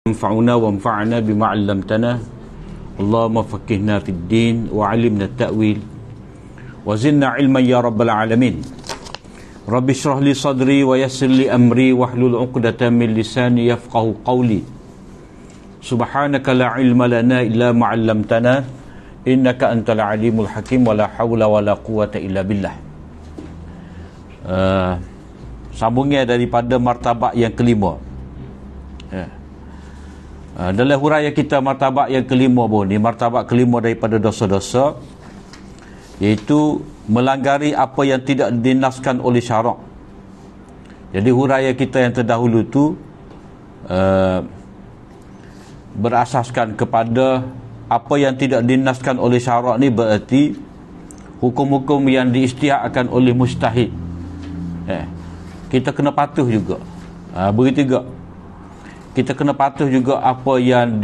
ينفعنا وانفعنا بما علمتنا اللهم فقهنا في الدين وعلمنا التأويل وزدنا علما يا رب العالمين. رب اشرح لي صدري ويسر لي أمري واحلل عقدة من لساني يفقه قولي. سبحانك لا علم لنا إلا ما علمتنا إنك أنت العليم الحكيم ولا حول ولا قوة إلا بالله. Sambungnya daripada martabak yang kelima. Dalam huraian kita martabak yang kelima ni, martabak kelima daripada dosa-dosa, iaitu melanggari apa yang tidak dinaskan oleh syarak. Jadi huraian kita yang terdahulu tu berasaskan kepada apa yang tidak dinaskan oleh syarak ni, berarti hukum-hukum yang diisytiharkan oleh mujtahid, kita kena patuh juga. Begitu juga kita kena patuh juga apa yang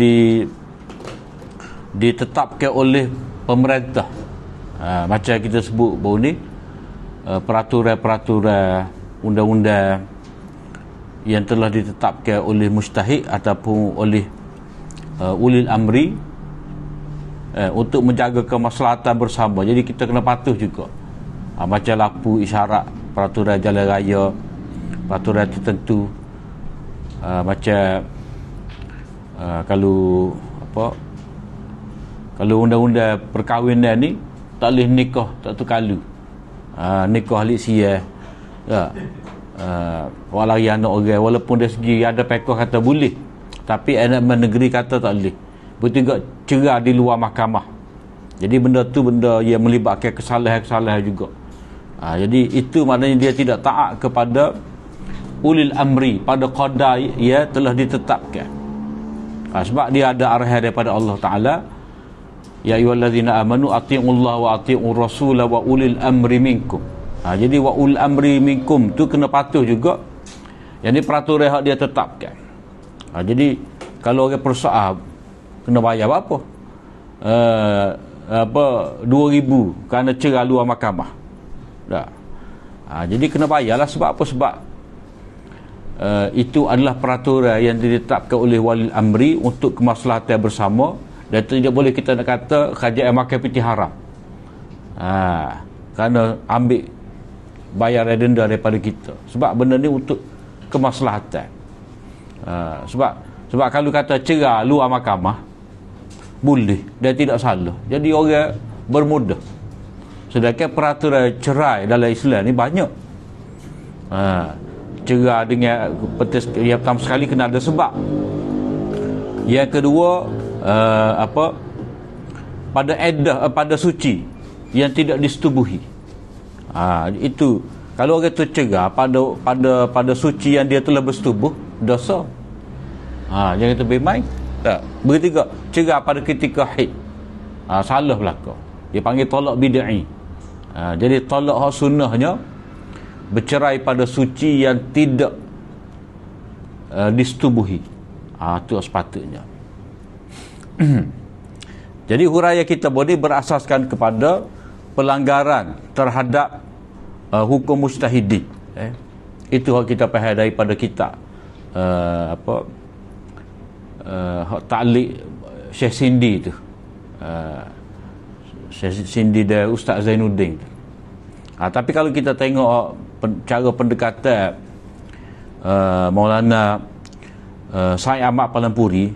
ditetapkan oleh pemerintah. Macam kita sebut baru ni, peraturan-peraturan undang-undang yang telah ditetapkan oleh mujtahid ataupun oleh ulil amri untuk menjaga kemaslahatan bersama. Jadi kita kena patuh juga. Macam lampu isyarat, peraturan jalan raya, peraturan tertentu. Macam kalau undang-undang perkahwinan ni tak boleh nikah tak terkalu, nikah alik siah tak, orang lari anak orang, walaupun dari segi ada pekah kata boleh, tapi anak negeri kata tak boleh. Betul juga cerai di luar mahkamah. Jadi benda tu benda yang melibatkan kesalahan-kesalahan juga. Jadi itu maknanya dia tidak taat kepada ulil amri, pada qada ia telah ditetapkan. Sebab dia ada arahan daripada Allah Ta'ala, ya ayyuhallazina amanu atii'ullaha wa atii'ur rasula wa ulil amri minkum. Jadi wa ulil amri minkum tu kena patuh juga. Yang ni peraturan yang dia tetapkan. Jadi kalau orang persoal kena bayar apa? 2,000 kerana cerai luar mahkamah. Jadi kena bayarlah. Sebab apa? Sebab itu adalah peraturan yang ditetapkan oleh wali amri untuk kemaslahatan bersama, dan tidak boleh kita nak kata kerajaan makan piti haram kerana ambil bayar denda daripada kita, sebab benda ni untuk kemaslahatan. Sebab kalau kata cerai luar mahkamah boleh dan tidak salah, jadi orang bermudah. Sedangkan peraturan cerai dalam Islam ni banyak. Cerai dengan yang pertama sekali kena ada sebab. Yang kedua pada iddah, pada suci yang tidak disetubuhi. Itu kalau orang tu cerai pada suci yang dia telah bersetubuh, dosa. Jangan kita bermain. Tak. Begitu juga cerai pada ketika haid, salah belaka. Dia panggil tolak bid'i. Jadi tolak hak sunnahnya bercerai pada suci yang tidak disetubuhi. Itu sepatutnya. Jadi huraian kita boleh berasaskan kepada pelanggaran terhadap hukum mujtahidi. Itu yang kita faham daripada kitab ta'liq Syekh Sindi tu. Syekh Sindi dan Ustaz Zainuddin tu. Tapi kalau kita tengok cara pendekatan Maulana Said Ahmad Palampuri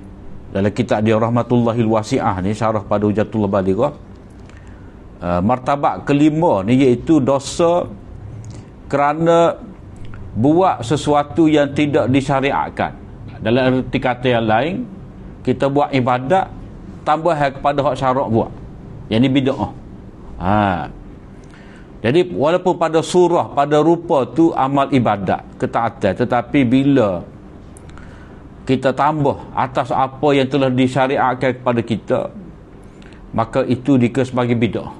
dalam kitab dia Rahmatullahil Wasi'ah ni, syarah pada Hujjatullah Balighah, martabak kelima ni iaitu dosa kerana buat sesuatu yang tidak disyariatkan. Dalam erti kata yang lain, kita buat ibadat tambahan kepada hak syarak buat, yang ni bid'ah. Jadi walaupun pada surah, pada rupa tu amal ibadat, ketaatan, tetapi bila kita tambah atas apa yang telah disyariatkan kepada kita, maka itu dikira sebagai bid'ah.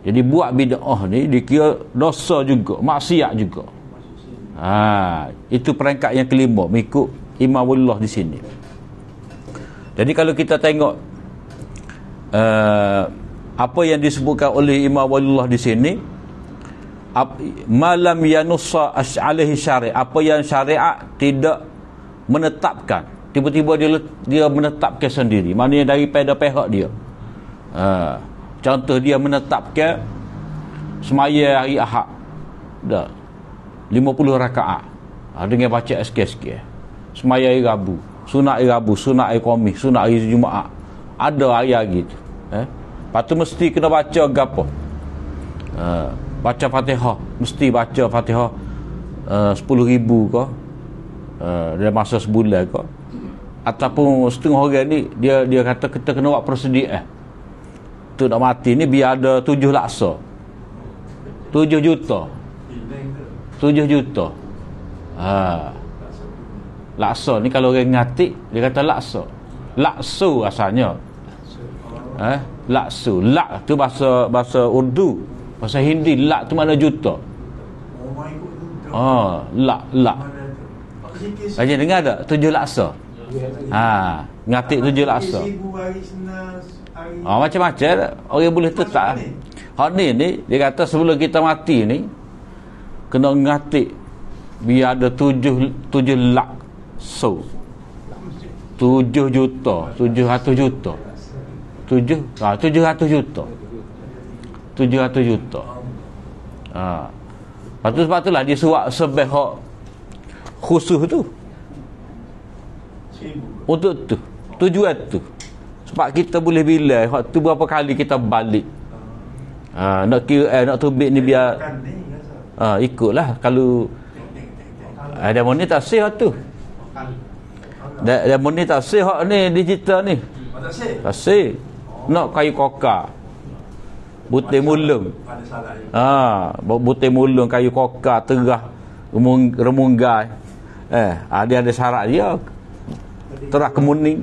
Jadi buat bid'ah ni dikira dosa juga, maksiat juga. Itu peringkat yang kelima mengikut Imam Walillah di sini. Jadi kalau kita tengok apa yang disebutkan oleh Imam Walillah di sini, malam yanussa alaihi syari', apa yang syariat tidak menetapkan tiba-tiba dia menetapkan sendiri, maknanya daripada pihak dia. Contoh dia menetapkan semaya hari Ahad dah 50 rakaat dengan baca sikit-sikit. Semaya hari Rabu, sunat hari Rabu, sunat hari Khamis, sunat hari Jumaat, ada hari-hari tu. Lepas tu mesti kena baca gapo? Baca Fatihah, mesti baca Fatihah 10,000 ke dalam masa sebulan ke, ataupun setengah orang ni dia kata kita kena buat persediaan tu nak mati ni biar ada 7 laksa, 7 juta 7 juta. Laksa ni kalau orang ngatik dia kata laksu asalnya. Laksu, lak tu bahasa Urdu, bahasa Hindi lak tu makna juta. Lak aja dengar tak 7 laksa. Ngatik 7 laksa. Macam-macam orang boleh tetap. Hak ni dia kata sebelum kita mati ni kena ngatik biar ada 7 lak so 7 juta 700 juta 700 juta 700 juta. Sebab itulah dia suap sebab khusus tu untuk tu tujuan tu, sebab kita boleh bila waktu berapa kali kita balik. Nak kira nak terbit ni biar ikutlah. Kalau ada money tak sihat tu, ada money tak sihat ni digital ni tak sih. Nak kayu kokar butir mulung, butir mulung, kayu kokar, terah, remunggai, dia ada syarat dia, terah kemuning,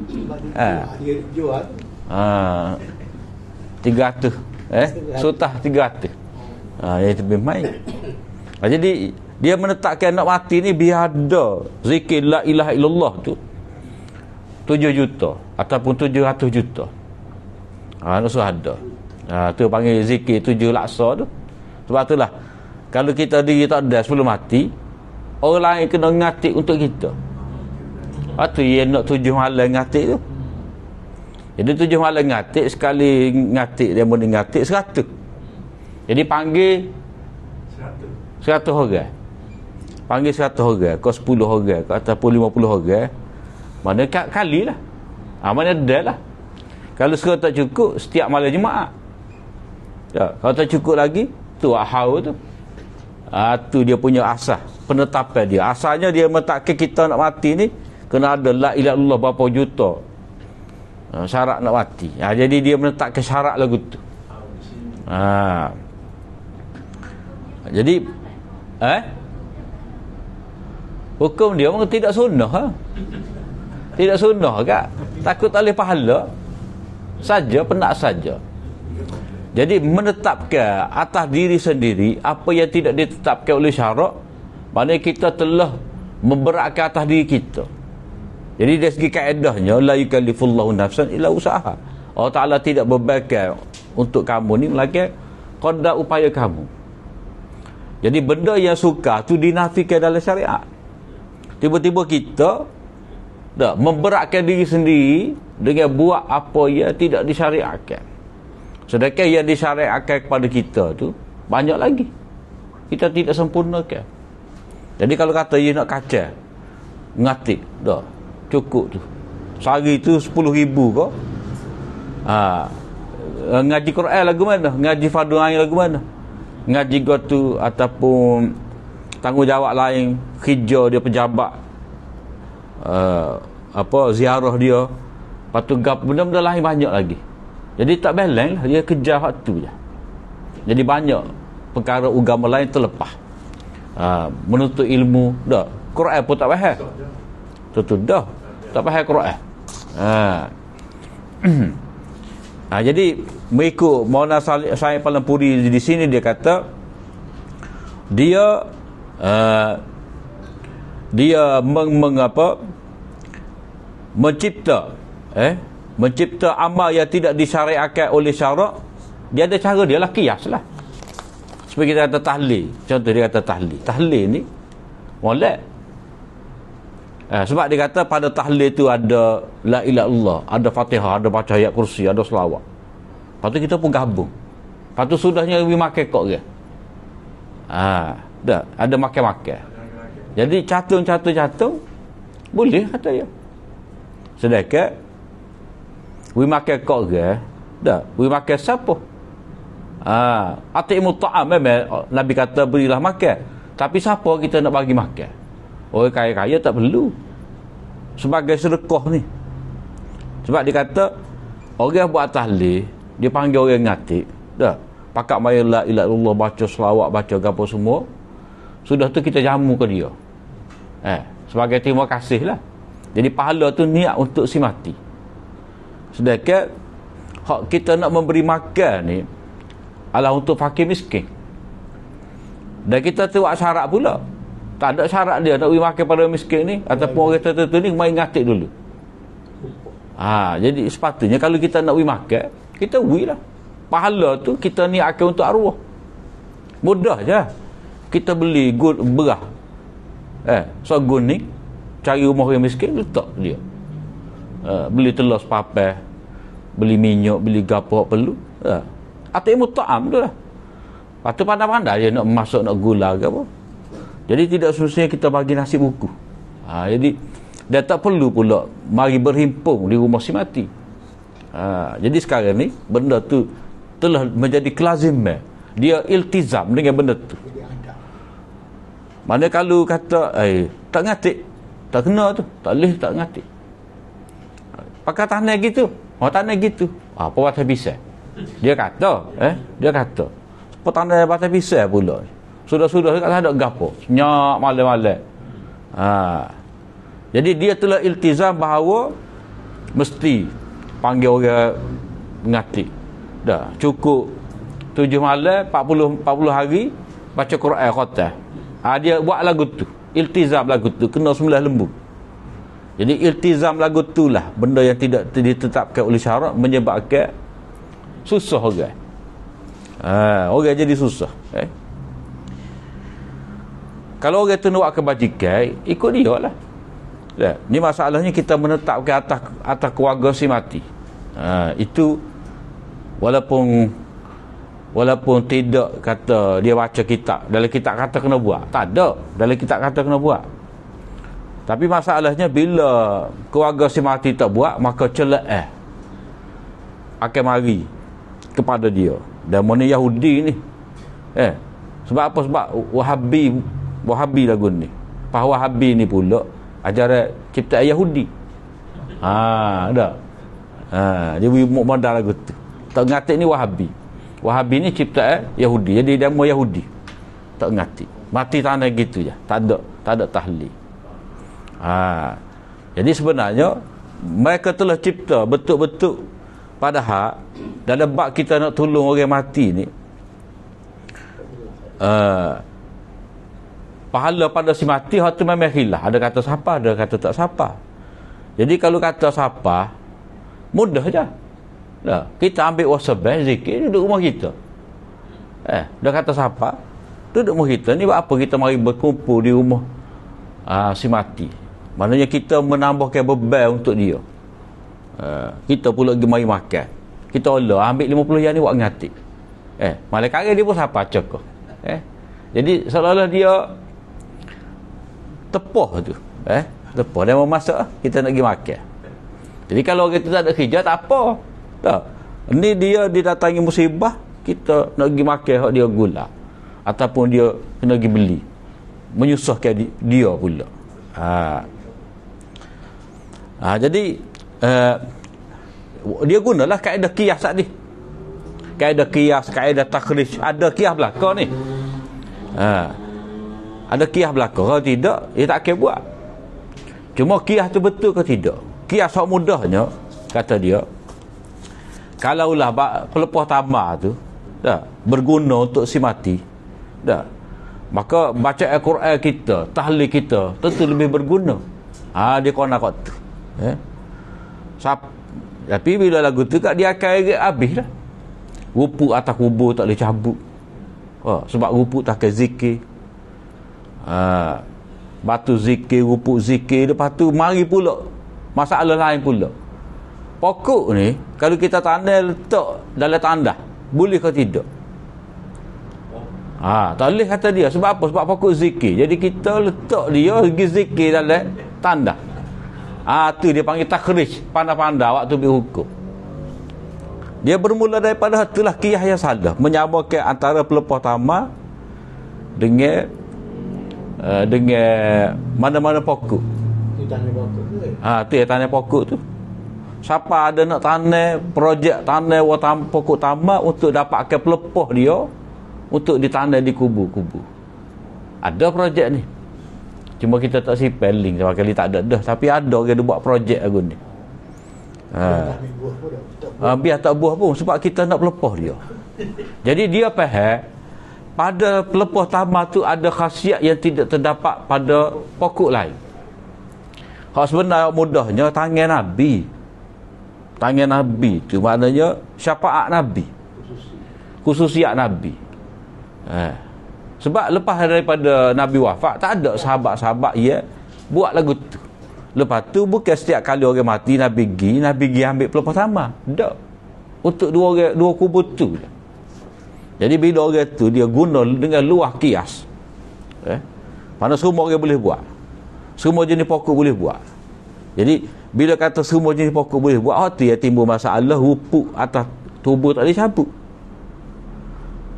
300, sutah 300, itu lebih main. Jadi dia menetapkan nak mati ni biar ada zikir la ilaha illallah tu 7 juta ataupun 700 juta. Nak suruh ada. Tu panggil zikir 7 laksa tu. Sebab itulah kalau kita diri tak ada sebelum mati, orang lain kena ngatik untuk kita. Lepas tu dia nak 7 malam ngatik tu. Jadi 7 malam ngatik, sekali ngatik dia boleh ngatik 100. Jadi panggil 100 orang. Panggil 100 orang, kau 10 orang, kau ataupun 50 orang. Mana kali lah. Mana ada lah. Kalau sekarang tak cukup, setiap malam Jumaat. Kalau tak cukup lagi, tu ahau tu. Tu dia punya asas, penetapan dia. Asalnya dia menetapkan kita nak mati ni kena ada la ilaha illallah berapa juta syarat nak mati. Jadi dia menetapkan syarat lagu tu. Jadi hukum dia memang tidak sunnah. Tidak sunnah kak. Takut tak boleh pahala saja, penat saja. Jadi menetapkan atas diri sendiri apa yang tidak ditetapkan oleh syarak, maknanya kita telah memberatkan atas diri kita. Jadi dari segi kaedahnya la yukallifullahu nafsan illa usaha. Allah Ta'ala tidak bebankan untuk kamu ni melainkan qadar upaya kamu. Jadi benda yang sukar tu dinafikan dalam syariat. Tiba-tiba kita memberatkan diri sendiri dengan buat apa yang tidak disyariatkan. Sedangkan yang disyariatkan kepada kita tu banyak lagi. Kita tidak sempurnakan. Jadi kalau kata dia nak kacau, ngatik, dah cukup tu. Sehari tu 10,000 kau. Ngaji Quran lagu mana? Ngaji fardu ain lagu mana? Ngaji kau tu ataupun tanggungjawab lain, kerja dia pejabat, ziarah dia, lepas tu benda-benda lain banyak lagi. Jadi tak balance lah, dia kejar waktu je. Jadi banyak perkara agama lain terlepas. Menuntut ilmu dah, Quran pun tak faham. Tu dah tak faham Quran. Jadi mengikut Maulana Syekh Palampuri di sini dia kata dia mencipta amal yang tidak disyariatkan oleh syarak. Dia ada cara dia lah, qiyas lah. Seperti kita kata tahlil. Contoh dia kata tahlil ni molek. Sebab dia kata pada tahlil tu ada la ilaha illallah, ada Fatihah, ada baca ayat kursi, ada selawat. Lepas tu kita pun gabung. Lepas tu sudahnya we makan kok dia. Dah ada makan-makan. Jadi catung boleh kata dia. Sedangkan we makan kok dia, dah we makan siapa? Atimut ta'am, memang Nabi kata berilah makan. Tapi siapa kita nak bagi makan? Orang kaya-kaya tak perlu. Sebagai sedekah ni. Sebab dia kata orang buat tahlil, dia panggil orang ngatik, dah pakat mai la ilaha illallah, baca selawat, baca gapo semua. Sudah tu kita jamu ke dia. Sebagai terima kasih lah. Jadi pahala tu niat untuk si mati. Sedangkan hak kita nak memberi makan ni adalah untuk fakir miskin. Dan kita tu buat syarat pula. Tak ada syarat dia nak beri makan pada miskin ni ataupun orang tertentu ni, main ngatik dulu. Jadi sepatutnya kalau kita nak beri makan, kita beri lah. Pahala tu kita niatkan untuk arwah. Mudah je. Kita beli beras, sorghum ni, cari rumah orang miskin, letak dia. Beli telur sepapai, beli minyak, beli gapo perlu. Atimut ta'am tu lah. Lepas tu pandai-pandai dia nak masuk, nak gula ke apa. Jadi tidak semestinya kita bagi nasi buku. Jadi dia tak perlu pula mari berhimpun di rumah si mati. Jadi sekarang ni benda tu telah menjadi kelaziman. Dia iltizam dengan benda tu. Mana kalau kata tak ngatik, tak kena tu, tak boleh tak ngatik. Pakai tanah gitu. Tanah gitu. Apa batas pisau? Dia kata, dia kata petanda batas pisau pula. Sudah-sudah dekat tak ada gapo. Senyap malam-malam. Jadi dia telah iltizam bahawa mesti panggil orang ngatik. Dah cukup 7 malam 40 hari baca Quran khatam. Dia buat lagu tu. Iltizam lagu tu kena 9 lembu. Jadi iltizam lagu tu lah benda yang tidak ditetapkan oleh syarak menyebabkan susah orang. Orang jadi susah. Kalau orang tu nak buat kebajikan, ikut dia lah. Ni masalahnya kita menetapkan atas keluarga si mati. Itu walaupun tidak kata dia baca kitab, dalam kitab kata kena buat. Tak ada dalam kitab kata kena buat. Tapi masalahnya bila keluarga si mati tak buat, maka celah akan mari kepada dia. Dan mana Yahudi ni. Sebab apa? Sebab Wahabi lagu ni. Wahabi ni pula ajaran ciptaan Yahudi. Dah. Dia modal lagu tu. Tak ngatik ni Wahabi. Wahabi ni ciptaan Yahudi. Jadi dia mau Yahudi. Tak ngatik. Mati tanah gitu je. Tak ada tahlil. Jadi sebenarnya mereka telah cipta betul-betul padahal dalam bab kita nak tolong orang mati ni, pahala pada si mati hak tu memang khilaf. Ada kata siapa, ada kata tak siapa. Jadi kalau kata siapa, mudah je. Kita ambil wasabah zikir duduk rumah kita. Dah kata siapa, duduk rumah kita ni buat apa kita mari berkumpul di rumah si mati. Maknanya kita menambahkan beban untuk dia. Kita pula pergi mari makan. Kita ambil 50 yang ni buat ngatik. Malah kali dia pun siapa cakap. Jadi seolah-olah dia tepah tu. Tepah dia mau masak, kita nak pergi makan. Jadi kalau kita tak ada kerja tak apa. Tak. Ni dia didatangi musibah, kita nak pergi makan hak dia gula. Ataupun dia kena pergi beli. Menyusahkan dia pula. Jadi dia gunalah kaedah qiyas tadi. Kaedah qiyas, kaedah takhrij. Ada qiyas belaka ni. Ada qiyas belaka. Kalau tidak, dia tak akan buat. Cuma qiyas tu betul ke tidak? Qiyas hak mudahnya, kata dia, kalaulah pelepah tamar tu berguna untuk si mati, maka baca Al-Quran kita, tahlil kita tentu lebih berguna. Dia kena kat tu. Tapi bila lagu tu kat dia akan habis lah. Rupuk atas kubur tak boleh cabut. Sebab rupuk tak akan zikir. batu zikir, rupuk zikir, lepas tu mari pula masalah lain pula. Pokok ni kalau kita tanam letak dalam tandah, boleh ke tidak? Tak boleh kata dia. Sebab apa? Sebab pokok zikir. Jadi kita letak dia pergi zikir dalam tandah. Tu dia panggil takhrij, pandai-pandai waktu berhukum. Dia bermula daripada itulah qiyas yang salah, menyamakan antara pelepah tamar dengan mana-mana pokok. Itu tanam pokok tu. Tu yang tanam pokok tu. Siapa ada nak tanam projek tanam pokok tamar untuk dapatkan pelepah dia untuk ditanam di kubu-kubu. Ada projek ni. Cuma kita tak simpan link sama kali tak ada dah, tapi ada orang dia buat projek aku ni. Biar tak buah pun sebab kita nak pelepah dia. Jadi dia faham pada pelepah tamar tu ada khasiat yang tidak terdapat pada pokok lain. Hak sebenarnya mudahnya tangan Nabi. Tangan Nabi tu maknanya syafaat Nabi. Khususiat Nabi. Sebab lepas daripada Nabi wafat tak ada sahabat-sahabat yang buat lagu tu. Lepas tu bukan setiap kali orang mati Nabi pergi ambil pelepah tamar. Tak. Untuk dua kubu tu. Jadi bila orang tu dia guna dengan luah kias. Mana semua orang boleh buat. Semua jenis pokok boleh buat. Jadi bila kata semua jenis pokok boleh buat, hati yang timbul masalah rupuk atas tubuh tak boleh cabut.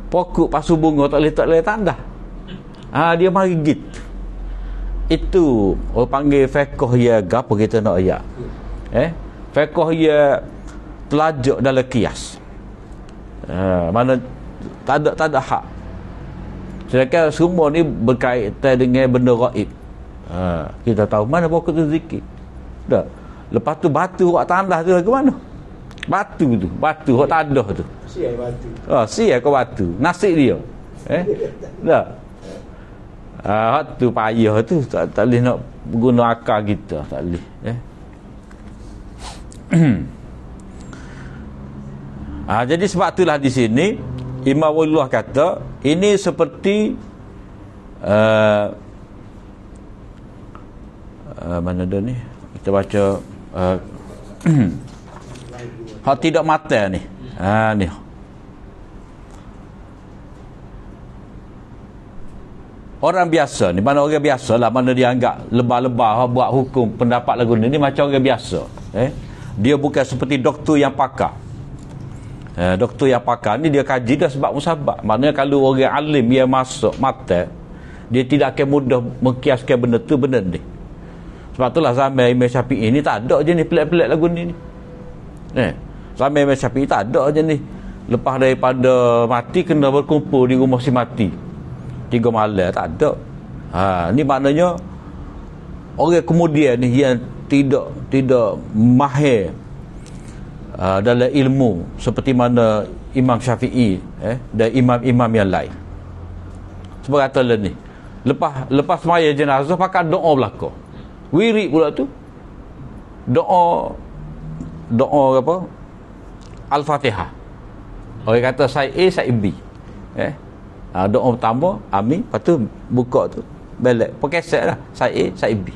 Pokok pasu bunga tak boleh tandah. Dia mari gitu. Itu orang panggil fiqh ya gapo kita nak ayat. Fiqh ya telajak dalam kias. Mana tak ada hak. Sedangkan semua ni berkaitan dengan benda gaib. Kita tahu mana pokok tu zikir. Dah. Lepas tu batu hak tandah tu ke mana? Batu hak tandah tu. Siai batu. Siai ke batu. Nasib dia. Dah. Hak tu payah tu tak boleh nak guna akal kita, tak boleh. Jadi sebab itulah di sini Imam Wallah kata ini seperti mana dah ni kita baca hak tidak mata ni. Ni orang biasa ni, mana orang biasa lah, mana dia anggap lebah-lebah buat hukum pendapat lagu ni macam orang biasa. Dia bukan seperti doktor yang pakar. Doktor yang pakar ni dia kaji dah sebab musabak. Maknanya kalau orang alim yang masuk mata, dia tidak akan mudah mengkiaskan benda tu benda ni. Sebab itulah zaman Imam Syafi'i ni tak ada je ni pelik-pelik lagu ni. Zaman Imam Syafi'i tak ada je ni. Lepas daripada mati kena berkumpul di rumah si mati 3 malam, tak ada. Ni maknanya orang kemudian ni yang tidak mahir dalam ilmu seperti mana Imam Syafi'i dan imam-imam yang lain. Sebab kata ni lepas sembahyang jenazah pakai doa belaka. Wirid pula tu doa apa? Al-Fatihah. Orang kata saya A, saya B. Doa pertama amin, lepas tu buka tu belak pakai set lah saya A, saya B.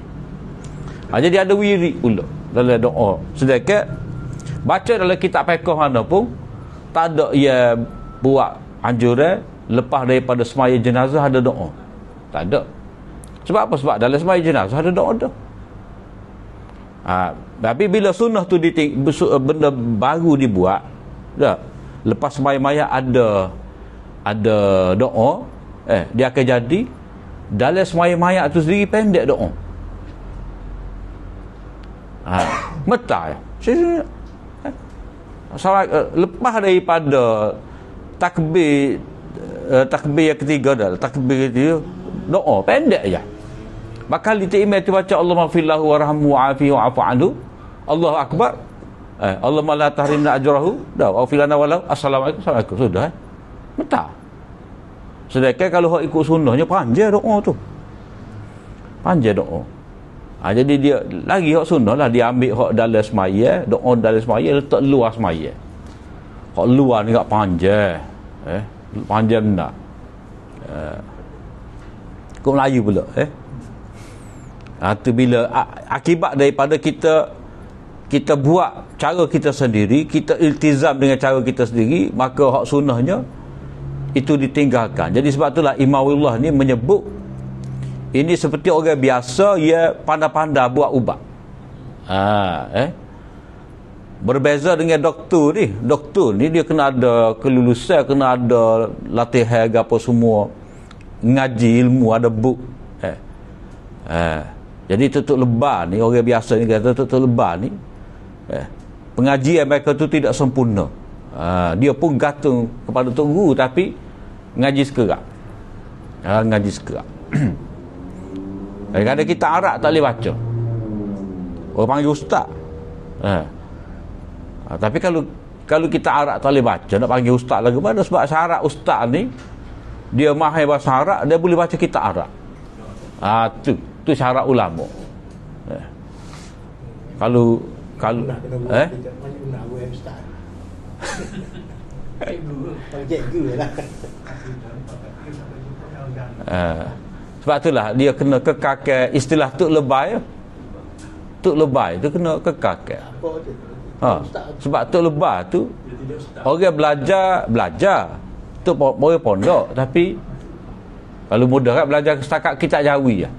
Jadi ada wirid pula dalam doa. Sedangkan baca dalam kitab fiqh mana pun tak ada ia buat anjuran lepas daripada sembahyang jenazah ada doa. Tak ada. Sebab apa? Sebab dalam sembahyang jenazah ada doa dah. Tapi bila sunnah tu benda baru dibuat dah, lepas sembahyang mayat ada doa, dia akan jadi dalam sembahyang mayat tu sendiri pendek doa. Meta lepas daripada takbir yang ketiga dah, takbir ketiga doa pendek je. Bakal di imam tu baca Allahumma fillahu warhamhu wa'afihi wa'afu anhu, Allahu akbar, Allahumma la tahrimna ajrahu, dah wa filana walau assalamualaikum sudah. Meta. Sedangkan kalau hak ikut sunnahnya panjang doa tu. Panjang doa. Jadi dia lagi hak sunnah lah, dia ambil hak dalam semaya, doa dalam semaya letak luar semaya. Hak luar ni tak panjang. Panjang nak. Kau Melayu pula Itu bila akibat daripada kita buat cara kita sendiri, kita iltizam dengan cara kita sendiri, maka hak sunnahnya itu ditinggalkan. Jadi sebab itulah Imamullah ni menyebut ini seperti orang biasa, ia pandai-pandai buat ubat. Berbeza dengan doktor ni. Doktor ni dia kena ada kelulusan, kena ada latihan apa semua, ngaji ilmu, ada buk. Jadi tutup lebar ni, orang biasa ni kata tutup lebar ni, pengajian mereka tu tidak sempurna. Dia pun gantung kepada Tok Guru, tapi ngaji sekerak. Ngaji sekerak. Kadang-kadang kita Arab tak boleh baca, orang panggil ustaz. Tapi kalau kita Arab tak boleh baca, nak panggil ustaz lagi mana? Sebab syarat ustaz ni, dia mahir bahasa Arab, dia boleh baca kitab Arab. Tu syarat ulama. Kalau nak buat ustaz. Cikgu lah. Sebab itulah dia kena kekalkan istilah tuk lebay. Tuk lebay tu kena kekalkan. Sebab tuk lebay tu orang belajar tu boleh pondok, tapi kalau mudah kan belajar setakat kitab Jawi lah.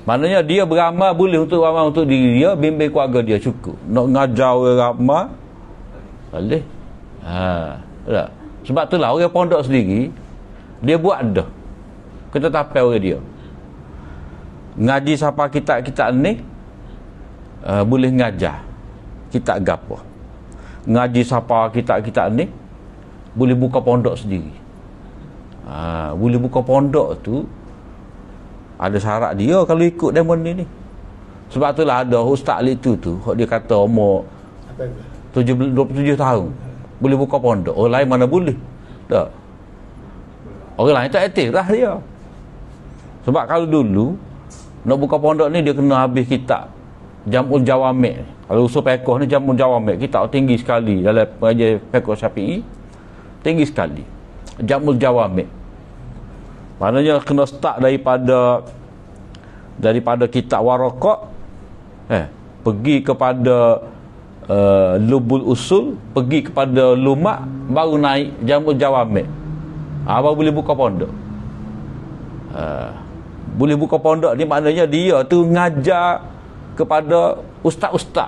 Maknanya dia beramal boleh untuk amal untuk diri dia, bimbing keluarga dia cukup. Nak ngajar orang ramal boleh. Tak? Sebab itulah orang pondok sendiri dia buat dah ketetapan orang dia. Ngaji siapa kitab-kitab ni boleh ngajar kitab gapo. Ngaji siapa kitab-kitab ni boleh buka pondok sendiri. Boleh buka pondok tu ada syarat dia kalau ikut demon ni. Sebab itulah ada ustaz itu tu dia kata umur 27 tahun boleh buka pondok. Orang lain mana boleh. Tak. Orang lain tak aktif lah dia. Sebab kalau dulu nak buka pondok ni dia kena habis kitab Jam'ul Jawami'. Kalau usul fiqh ni Jam'ul Jawami', kitab tinggi sekali dalam pengajian fiqh Syafi'i, tinggi sekali Jam'ul Jawami'. Maknanya kena start daripada kitab Waraqah, pergi kepada Lubul Usul, pergi kepada Lumak, baru naik Jam'ul Jawami'. Baru boleh buka pondok. Boleh buka pondok ni maknanya dia tu ngajar kepada ustaz-ustaz.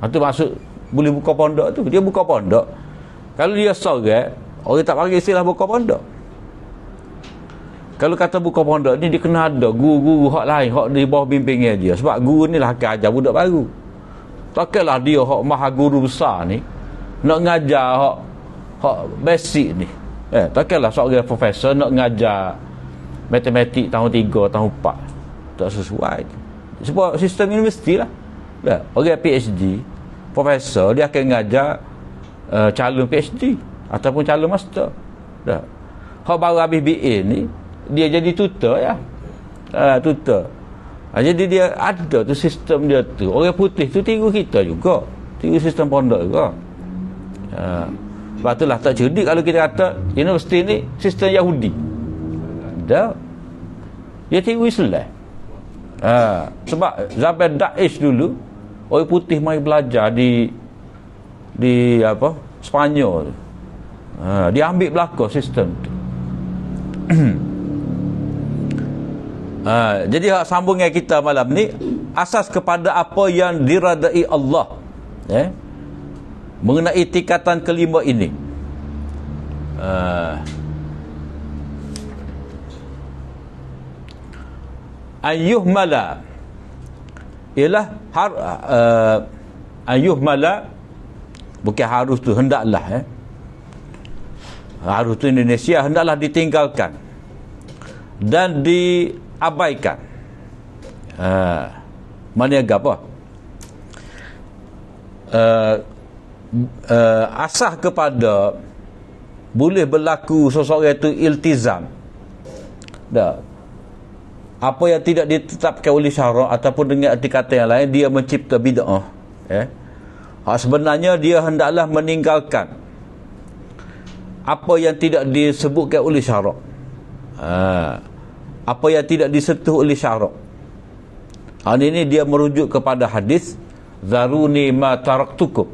Itu maksud boleh buka pondok tu. Dia buka pondok. Kalau dia sorang, orang tak panggil istilah buka pondok. Kalau kata buka pondok ni, dia kena ada guru-guru hak lain, hak di bawah bimbingan dia. Sebab guru ni lah akan ajar budak baru. Takkanlah dia hak maha guru besar ni nak ngajar hak basic ni. Takkanlah seorang profesor nak ngajar matematik tahun 3, tahun 4. Tak sesuai. Sebab sistem universiti lah. Orang PhD, profesor, dia akan ngajar calon PhD ataupun calon master. Hak baru habis BA ni, dia jadi tutor ya. Tutor. Jadi dia ada tu sistem dia tu. Orang putih tu tiru kita juga. Tiru sistem pondok juga. Sebab itulah tak cerdik kalau kita kata universiti ni sistem Yahudi. Tak. Dia tiru Islam. Sebab zaman Daesh dulu orang putih mai belajar di apa Sepanyol. Dia ambil belakang sistem tu. Jadi sambungan kita malam ni asas kepada apa yang diradai Allah, mengenai tingkatan kelima ini. Ayyuhmala ialah ayyuhmala, bukan harus tu, hendaklah. Harus tu Indonesia, hendaklah ditinggalkan dan diabaikan. Mana apa? Asah kepada boleh berlaku seseorang itu iltizam. Apa yang tidak ditetapkan oleh syarak ataupun dengan arti kata yang lain, dia mencipta bid'ah. Sebenarnya dia hendaklah meninggalkan apa yang tidak disebutkan oleh syarak. apa yang tidak disentuh oleh syarak. Ini dia merujuk kepada hadis zaruni ma taraktukum.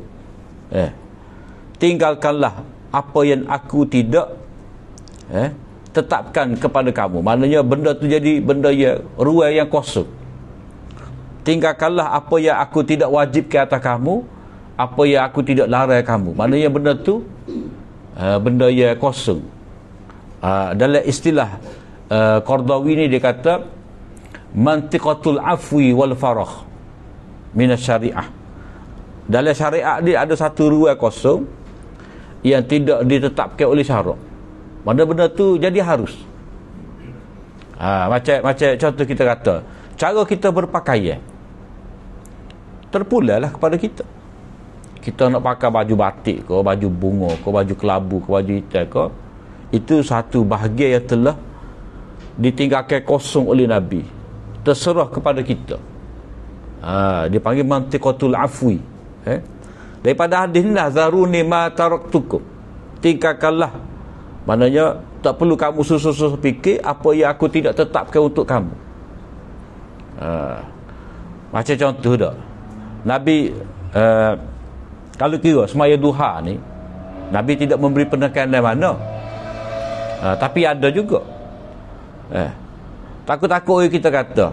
Tinggalkanlah apa yang aku tidak tetapkan kepada kamu. Maknanya benda tu jadi benda yang ruang yang kosong. Tinggalkanlah apa yang aku tidak wajib ke atas kamu, apa yang aku tidak larang kamu. Maknanya benda tu benda yang kosong. Dalam istilah Qardawi ni dia kata mantiqatul afwi wal farah minas syariah. Dalam syariat dia ada satu ruang kosong yang tidak ditetapkan oleh syarak. Mana benda tu jadi harus. Macam contoh kita kata, cara kita berpakaian terpulailah kepada kita. Kita nak pakai baju batik ke, baju bunga ke, baju kelabu ke, baju hitam ke, itu satu bahagian yang telah ditinggalkan kosong oleh Nabi, terserah kepada kita. Dipanggil mantiqatul afwi. Daripada hadis ni lah, zaruni ma taraktukum, tinggalkanlah. Maknanya tak perlu kamu susah-susah fikir apa yang aku tidak tetapkan untuk kamu. Macam contoh dah, Nabi kalau kira semaya duha ni, Nabi tidak memberi penekanan mana, tapi ada juga takut-takut kita kata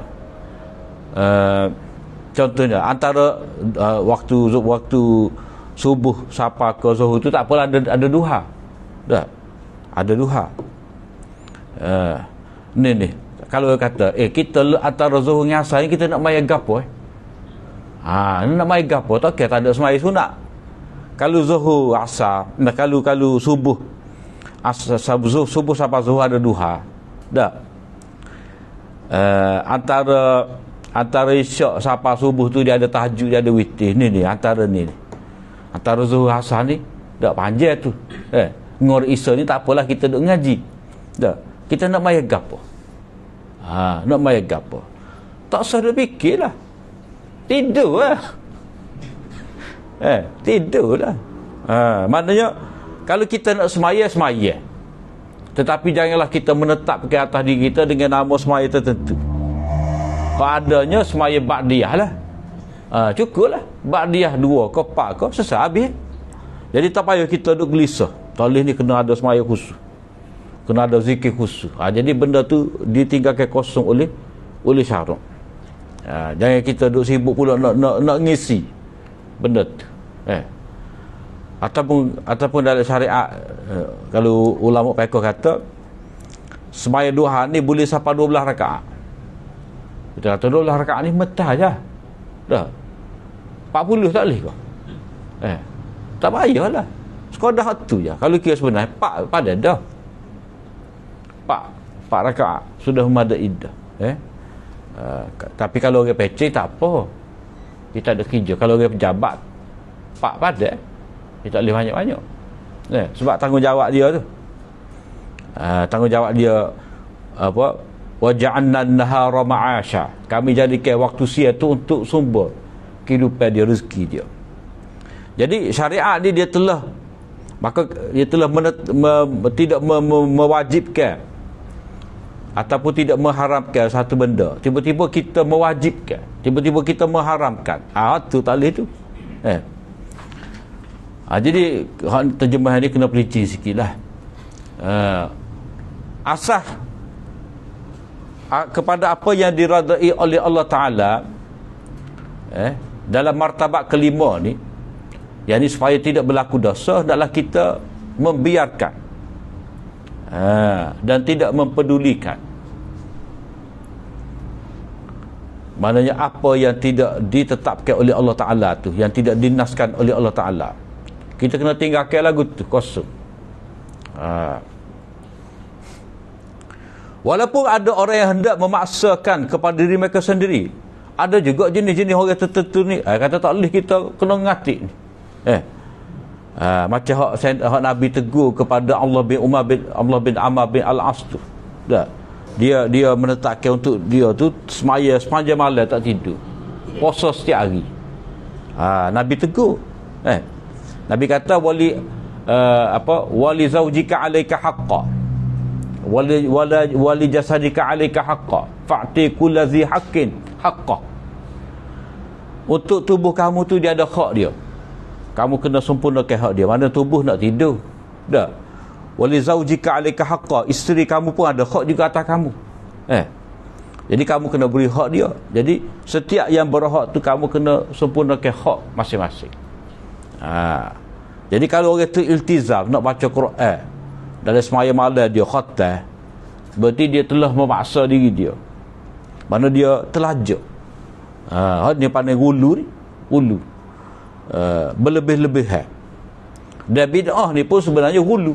contohnya antara waktu subuh sampai ke zuhur tu tak apalah, ada duha. Dah ada duha. Ni kalau kata kita antara zuhur dengan asar ni kita nak maya gapo nak maya gapo tak kira, tak ada semaya sunat. Kalau zuhur asar, kalau subuh asar, subuh sampai zuhur ada duha. Dah antara isyak sampai subuh tu dia ada tahajud, dia ada witir. Ni antara zuhur asar ni dak panjang tu. Ngor isya ni tak apalah, kita duk ngaji. Dak kita nak maya gapo? Nak maya gapo? Tak usah dah fikirlah. Tidurlah. Tidurlah. Maknanya kalau kita nak semaya, tetapi janganlah kita menetap ke atas diri kita dengan nama semaya tertentu. Kalau adanya semaya ba'diyah lah, cukuplah. Ba'diyah 2 ke 4 ke, selesai habis. Jadi tak payah kita duk gelisah. Talih ni kena ada semaya khusus, kena ada zikir khusus. Jadi benda tu ditinggalkan kosong oleh syarak. Jangan kita duk sibuk pula nak ngisi benda tu. Ataupun dalam syariat, kalau ulama fiqh kata semaya duha ni boleh sampai 12 rakaat. Kita kata 12 rakaat ni metah je dah, 40 tak boleh ke? Tak payahlah, sekadar tu je. Kalau kira sebenarnya 4 pada dah 4 rakaat sudah memadai dah. Tapi kalau orang pecah tak apa, kita ada kerja. Kalau orang pejabat 4 pada, dia tak boleh banyak-banyak. Sebab tanggungjawab dia tu. Tanggungjawab dia apa? Waja'anna an-nahara ma'asha. Kami jadikan waktu siang tu untuk sumber kehidupan dia, rezeki dia. Jadi syariat ni dia telah tidak mewajibkan ataupun tidak mengharamkan satu benda. Tiba-tiba kita mewajibkan, tiba-tiba kita mengharamkan. Tu tak boleh tu. Jadi terjemahan ni kena perinci sikitlah. Asas kepada apa yang diradai oleh Allah Ta'ala dalam martabat kelima ni, yang ni supaya tidak berlaku dosa, adalah kita membiarkan dan tidak mempedulikan. Maknanya apa yang tidak ditetapkan oleh Allah Ta'ala tu, yang tidak dinaskan oleh Allah Ta'ala, kita kena tinggalkan lagu tu, kosong. Walaupun ada orang yang hendak memaksakan kepada diri mereka sendiri, ada juga jenis-jenis orang tertentu ni kata tak boleh, kita kena ngatik ni. Macam hak Nabi tegur kepada Allah bin Amr bin Al-As tu. Dia menetapkan untuk dia tu semaya sepanjang malam tak tidur, puasa setiap hari. Nabi tegur. Nabi kata wali zaujika alaika haqqa. wali jasadika 'alaika haqqan fa'ti kulli haqqin haqqah. Untuk tubuh kamu tu dia ada hak dia. Kamu kena sempurnakan hak dia. Mana tubuh nak tidur? Tak. Wali zaujika 'alaika haqqan, isteri kamu pun ada hak juga atas kamu. Jadi kamu kena beri hak dia. Jadi setiap yang berhak tu kamu kena sempurnakan hak masing-masing. Jadi kalau orang tu iltizam nak baca Quran dalam semaya malam dia khatam, berarti dia telah memaksa diri dia. Mana dia terlajak. Dia pandai gulu ni, gulu. Berlebih-lebihan. Dan bid'ah ni pun sebenarnya gulu.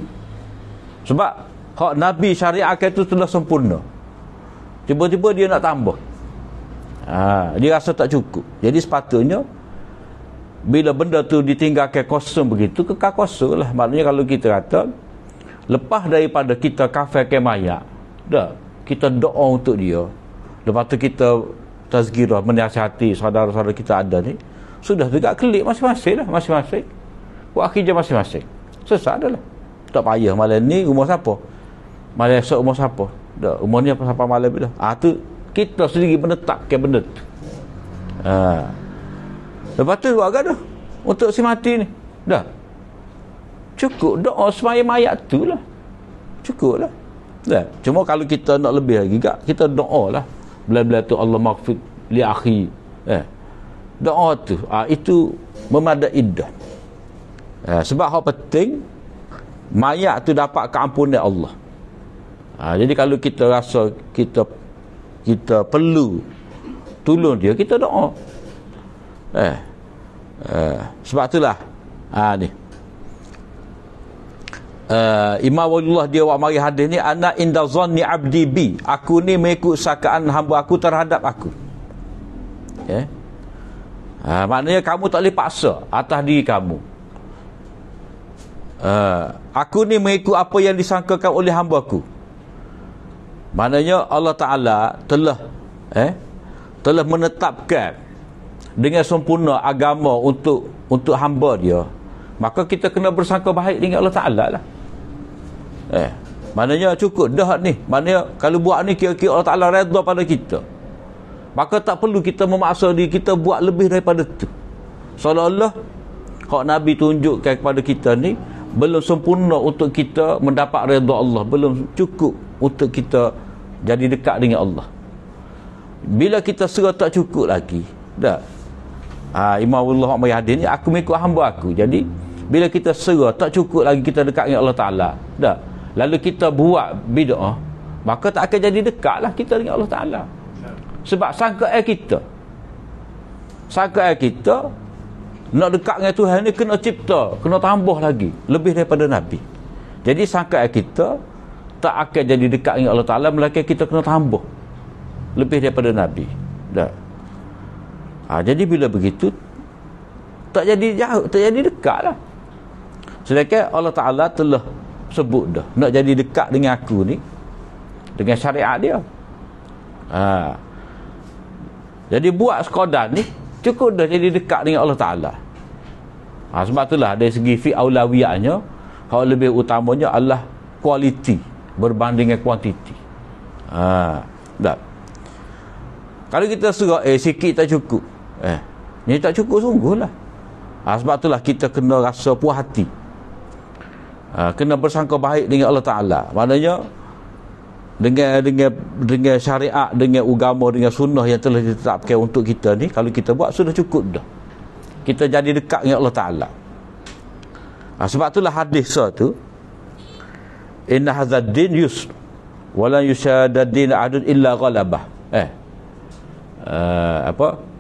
Sebab hak Nabi syariatkan itu telah sempurna. Tiba-tiba dia nak tambah. Dia rasa tak cukup. Jadi sepatutnya bila benda tu ditinggalkan kosong begitu, kekal kosong lah. Maknanya kalau kita kata lepas daripada kita kafirkan mayat, dah kita doa untuk dia, lepas tu kita tazkirah, menasihati saudara-saudara kita ada ni, sudah juga klik masing-masing lah, masing-masing buat kerja masing-masing, sesat dah lah. Tak payah malam ni rumah siapa, malam esok rumah siapa, dah rumah ni apa siapa malam ni dah. Tu kita sendiri menetapkan benda tu. Lepas tu buat agak dah untuk si mati ni, dah cukup doa semaya mayat tu lah, cukup lah. Dah. Cuma kalau kita nak lebih lagi gak, kita doa lah bila-bila tu Allah maghfir li akhi. Doa tu itu memadai dah. Sebab hal penting mayat tu dapat keampunan Allah. Jadi kalau kita rasa kita perlu tolong dia, kita doa. Sebab itulah ni Imam Walullah dia buat mari hadis ni, ana inda zanni abdi bi, aku ni mengikut sangkaan hamba aku terhadap aku. Maknanya kamu tak boleh paksa atas diri kamu. Aku ni mengikut apa yang disangkakan oleh hamba aku. Maknanya Allah Ta'ala telah menetapkan dengan sempurna agama untuk hamba dia. Maka kita kena bersangka baik dengan Allah Ta'ala lah. Maknanya cukup dah ni. Maknanya kalau buat ni kira-kira Allah Ta'ala redha pada kita, maka tak perlu kita memaksa diri kita buat lebih daripada tu. Seolah-olah hak Nabi tunjukkan kepada kita ni belum sempurna untuk kita mendapat redha Allah, belum cukup untuk kita jadi dekat dengan Allah. Bila kita serah tak cukup lagi, dah Imam Allah Muhammad ni, aku mengikut hamba aku. Jadi bila kita serah tak cukup lagi kita dekat dengan Allah Ta'ala, dah, lalu kita buat bid'ah, maka tak akan jadi dekat lah kita dengan Allah Ta'ala. Sebab sangkaan kita nak dekat dengan Tuhan ni kena cipta, kena tambah lagi lebih daripada Nabi. Jadi sangkaan kita tak akan jadi dekat dengan Allah Ta'ala, melainkan kita kena tambah lebih daripada Nabi. Dah. Jadi bila begitu tak jadi jauh, tak jadi dekat lah. Sedangkan Allah Ta'ala telah sebut dah nak jadi dekat dengan aku ni dengan syariat dia. Jadi buat sekadar ni cukup dah jadi dekat dengan Allah Ta'ala. Sebab itulah dari segi fi aulawiyahnya, hal lebih utamanya adalah kualiti berbanding dengan kuantiti. Dah. Kalau kita serah sikit tak cukup, ni tak cukup sungguh lah. Sebab itulah kita kena rasa puas hati, kena bersangka baik dengan Allah Ta'ala. Maknanya dengan syariat, dengan agama, dengan sunnah yang telah ditetapkan untuk kita ni, kalau kita buat sudah cukup dah, kita jadi dekat dengan Allah Ta'ala. Sebab itulah hadis tu, inna hadzal din yusr wa la yushadad din adun illa ghalabah.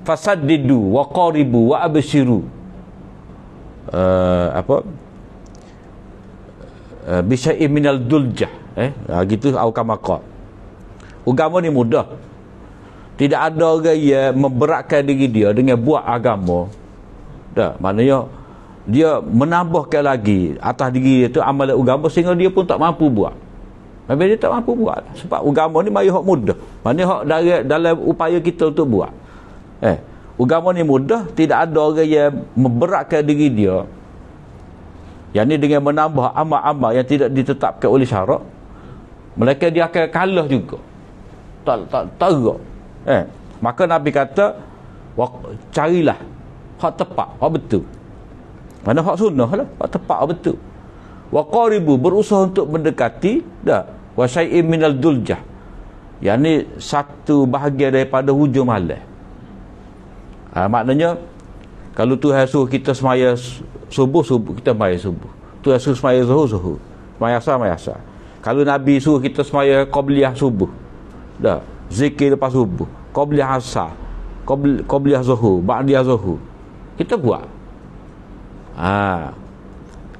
Fasaddidu wa qaribu wa abshiru. Bi syai'in minal duljah. Gitu aukamaqat. Agama ni mudah. Tidak ada orang yang memberatkan diri dia dengan buat agama. Dah, maknanya dia menambahkan lagi atas diri dia tu amalan agama sehingga dia pun tak mampu buat. Habis dia tak mampu buat. Sebab agama ni mari hak mudah. Maknanya hak dalam upaya kita untuk buat. Agama ni mudah, tidak ada orang yang memberatkan diri dia. Yang ni dengan menambah amal-amal yang tidak ditetapkan oleh syarak. mereka dia akan kalah juga. Tak gerak. Maka Nabi kata, carilah hak tepat, hak betul. Mana hak sunnah lah, hak tepat, hak betul. Wa qaribu, berusaha untuk mendekati, wa syai'in minal duljah, yakni satu bahagian daripada hujung malam. Maknanya kalau Tuhan suruh kita semaya subuh, kita semaya subuh. Tuhan suruh semaya zuhur, semaya asar. Kalau Nabi suruh kita semaya qabliyah subuh, zikir lepas subuh, qabliyah asar, qabliyah zuhur, ba'diyah zuhur, kita buat.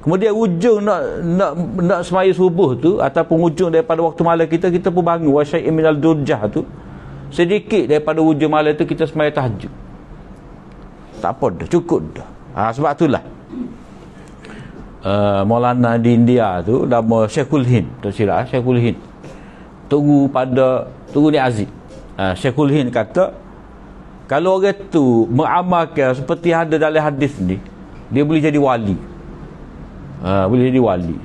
Kemudian ujung nak semaya subuh tu, ataupun ujung daripada waktu malam kita pun bangun wa syai'in minal durjah tu, sedikit daripada ujung malam tu kita semaya tahajud. Tak apa dah, cukup dah. Sebab itulah Maulana di India tu, nama Syekhul Hind, tak silap, Syekhul Hind, Tunggu ni Aziz. Syekhul Hind kata, kalau orang tu mengamalkan seperti ada dalam hadis ni, dia boleh jadi wali. Boleh jadi wali.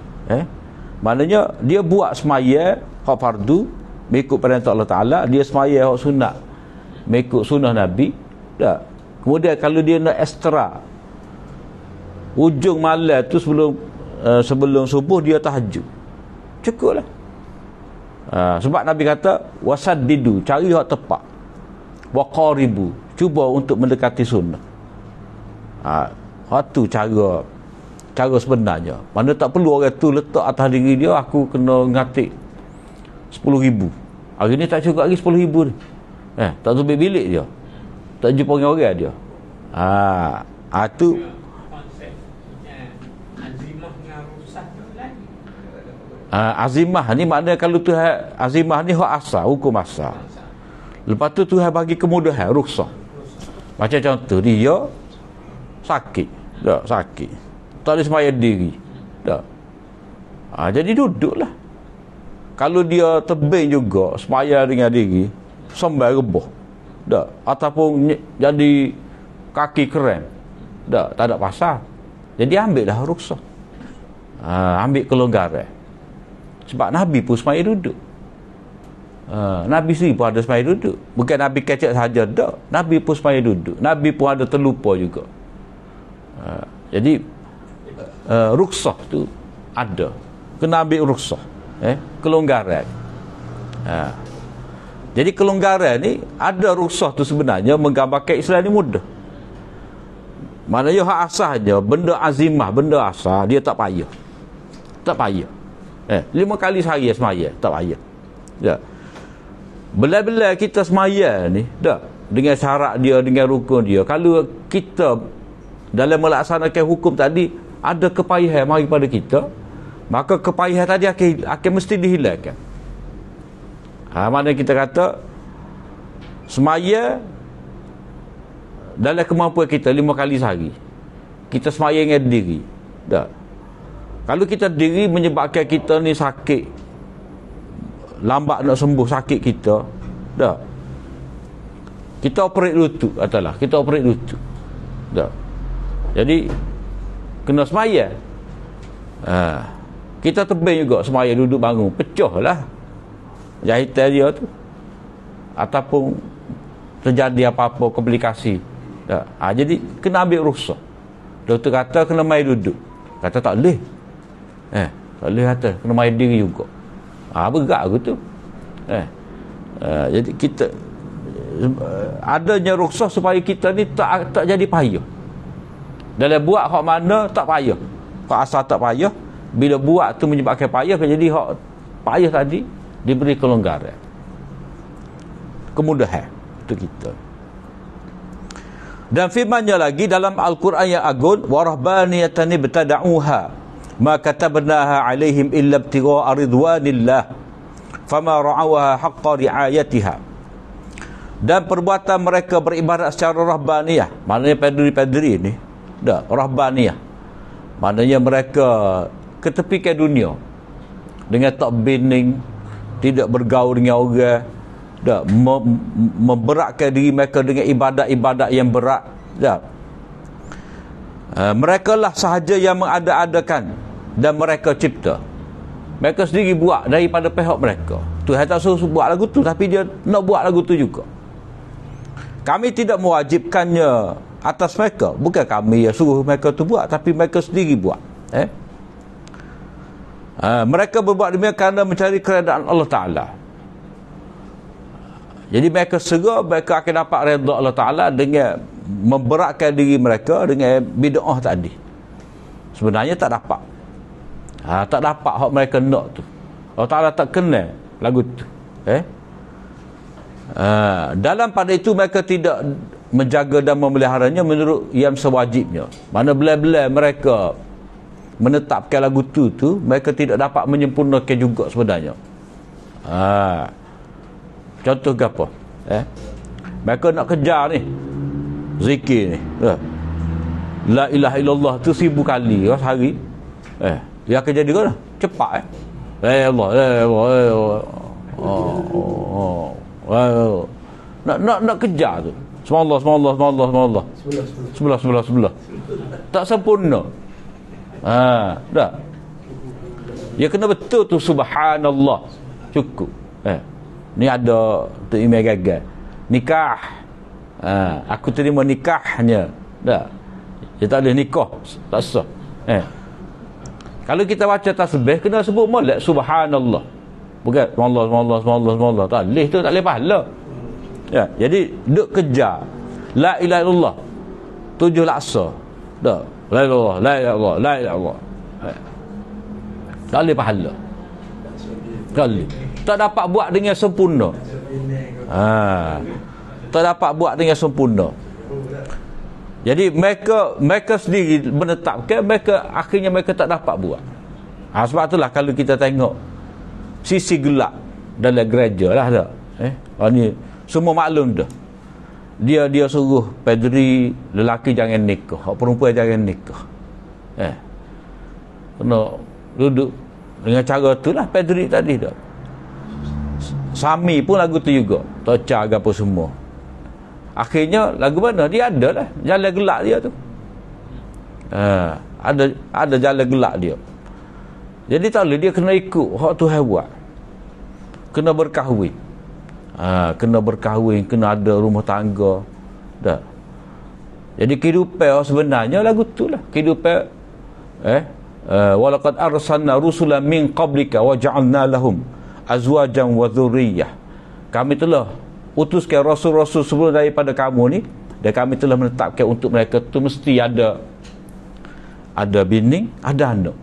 Maknanya dia buat semaya hak fardu mengikut perintah Allah Ta'ala, dia semaya hak sunat mengikut sunnah Nabi. Kemudian kalau dia nak ekstra, ujung malam tu sebelum subuh dia tahajud, cukup lah. Sebab Nabi kata wasaddidu, cari hak tepat, wa qaribu, cuba untuk mendekati sunnah. Hak tu cara sebenarnya. Mana tak perlu orang tu letak atas diri dia, aku kena ngatik 10,000. Hari ni tak cukup lagi 10,000 ni. Tak tu bilik dia, tak jumpa dengan orang dia. Tu azimah ni maknanya, kalau Tuhan azimah ni hak asal, hukum asal. Lepas tu Tuhan bagi kemudahan, rukhsah. Macam contoh dia sakit, tak boleh sembahyang diri, jadi duduklah. Kalau dia tebing juga sembahyang dengan diri, sampai rebah, ataupun jadi kaki keren, tak ada pasal, jadi ambil dah rukhsah, ambil kelonggaran. Sebab Nabi pun sembahyang duduk. Nabi sendiri pun ada sembahyang duduk. Bukan Nabi kecek saja, tak. Nabi pun sembahyang duduk. Nabi pun ada terlupa juga. Jadi rukhsah tu ada. Kena ambil rukhsah, kelonggaran. Jadi kelonggaran ni, ada rukhsah tu sebenarnya menggambarkan Islam ni mudah. Maknanya hak asasnya, benda azimah, benda asal, dia tak payah. 5 kali sehari semaya, tak payah. Belai-belai kita semaya ni, dengan syarat dia, dengan rukun dia. Kalau kita dalam melaksanakan hukum tadi ada kepayahan mari pada kita, maka kepayahan tadi akan mesti dihilangkan. Mana kita kata semaya dalam kemampuan kita 5 kali sehari, kita semaya dengan diri. Kalau kita diri menyebabkan kita ni sakit, lambat nak sembuh sakit kita, kita operate lutut, kita operate lutut, jadi kena semaya. Kita tebing juga semaya, duduk bangun, pecah lah jahitan dia tu, ataupun terjadi apa-apa komplikasi. Jadi kena ambil rukhsah. Doktor kata kena mai duduk, kata tak boleh, tak boleh, kata kena mai diri juga. Bergerak aku tu. Jadi kita adanya rukhsah supaya kita ni tak jadi payah. Dalam buat hak mana tak payah, hak asal tak payah. Bila buat tu menyebabkan payah, jadi hak payah tadi diberi kelonggaran, kemudahan untuk kita. Dan firman-Nya lagi dalam Al-Quran yang agung, wa rahbaniyatan ibtada'uha ma katabnaha alaihim illa ibtigha'a ridwanillah fama ra'awha haqqa ri'ayatiha. Dan perbuatan mereka beribadat secara rahbaniyah, maknanya padri-padri ni rahbaniyah, maknanya mereka ketepikan dunia dengan tak binding, tidak bergaul dengan orang, memberatkan diri mereka dengan ibadat-ibadat yang berat. Mereka lah sahaja yang mengada-adakan dan mereka cipta. Mereka sendiri buat daripada pihak mereka. Tuhan tak suruh buat lagu tu, tapi dia nak buat lagu tu juga. Kami tidak mewajibkannya atas mereka. Bukan kami yang suruh mereka tu buat, tapi mereka sendiri buat. Mereka berbuat demikian kerana mencari keredaan Allah Ta'ala. Jadi mereka segera mereka akan dapat redha Allah Ta'ala dengan memberatkan diri mereka dengan bid'ah tadi. Sebenarnya tak dapat. Tak dapat hak mereka nak tu. Allah Ta'ala tak kenal lagu tu. Dalam pada itu mereka tidak menjaga dan memeliharanya menurut yang sewajibnya. Mana belah-belah mereka menetapkan lagu tu mereka tidak dapat menyempurnakan juga sebenarnya. Contoh ke apa? Mereka nak kejar ni zikir ni, la ilaha illallah tu 1000 kali sehari. Dia akan jadi kan cepat. La Allah, nak kejar tu. Subhanallah. Sebelah. Tak sempurna. Dah. Dia kena betul tu subhanallah. Cukup. Ni ada tu email gagal. Nikah. Aku terima nikahnya. Dah. Dia tak boleh nikah. Tak sah. Kalau kita baca tasbih kena sebut molek subhanallah. Bukan subhanallah. Tak boleh tu, tak boleh pahala. Ya, jadi duk kejar la ilaha illallah 7 laksa. Dah. La ilaha illallah. Tak boleh pahala. Tak boleh. Tak dapat buat dengan sempurna. Tak dapat buat dengan sempurna. Jadi mereka sendiri menetapkan, akhirnya mereka tak dapat buat. Sebab itulah kalau kita tengok sisi gelap dalam gereja lah dah. Ni semua maklum dah. Dia suruh padri lelaki jangan nikah, hak perempuan jangan nikah. Kena duduk dengan cara tu lah padri tadi dah. Sami pun lagu tu juga, toca ke apa semua. Akhirnya lagu mana? Dia ada lah jalan gelak dia tu. Ada jalan gelak dia. Jadi tak boleh, dia kena ikut hak Tuhan buat. Kena berkahwin. Kena berkahwin, kena ada rumah tangga. Dah. Jadi kehidupan sebenarnya lagu tu lah. Kehidupan walaqad arsalna rusulan min qablika wa ja'alna lahum azwajan wa dhurriyyah. Kami telah utuskan rasul-rasul sebelum daripada kamu ni, dan kami telah menetapkan untuk mereka tu mesti ada bini, ada anak.